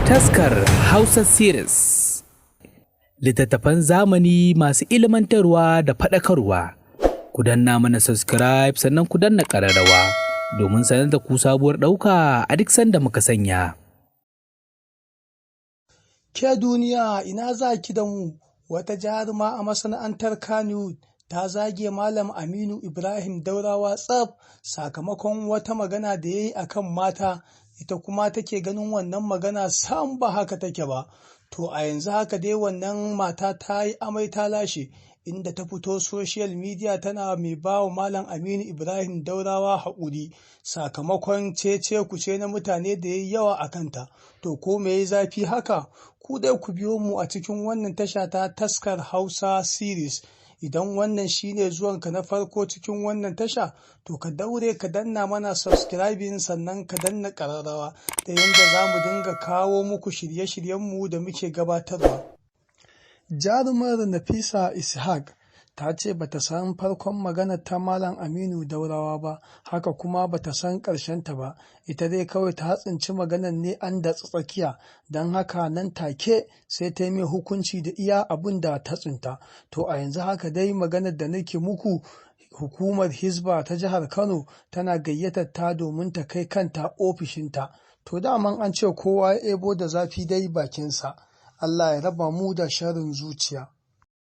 Taskar Hausa Series. Littattafan zamani masu ilmantarwa da faɗakarwa. Ku danna mana subscribe sannan ku danna ƙararrawa domin sanar da ku sabuwar ɗauka a duk sanda muka sanya. Ke duniya ina za ki da mu? Wata jaruma a masana'antar Kannywood ta zage Malam Aminu Ibrahim Daurawa tsaf sakamakon wata magana da ya yi a kan mata, ita kuma take ganin wannan magana sam ba haka take ba. To a yanzu haka dai wannan mata ta yi amai ta lashe, inda ta fito social media tana mai ba wa Malam Aminu Ibrahim Daurawa haƙuri sakamakon cece kuce na mutane da ya yi yawa a kanta. To ko me ya zafi haka? Ku dai ku biyo mu a cikin wannan tasha ta Taskar Hausa Series. Idan wannan shine zuwanka na farko cikin wannan tasha, to ka daure ka danna mana subscribing sannan ka danna ƙararrawa da yadda za mu dinga kawo muku shirye-shiryenmu da muke gabatarwa. Jarumar Nafisa Ishaq ta ce ba ta san farkon maganar ta Malam Aminu Daurawa ba, haka kuma ba ta san ta ba, ita dai kawai ta tsinci maganar ne an da tsakiya, don haka nan take sai ta yi mai hukunci da iya abin da ta tsinta. To a yanzu haka dai maganar da nake muku, hukumar Hisba ta jihar Kano tana gayyatar ta domin ta kai kanta ofishinta. To daman an ce kowa ya ebo da zafi dai bakinsa. Allah ya raba mu da sharrin zuciya.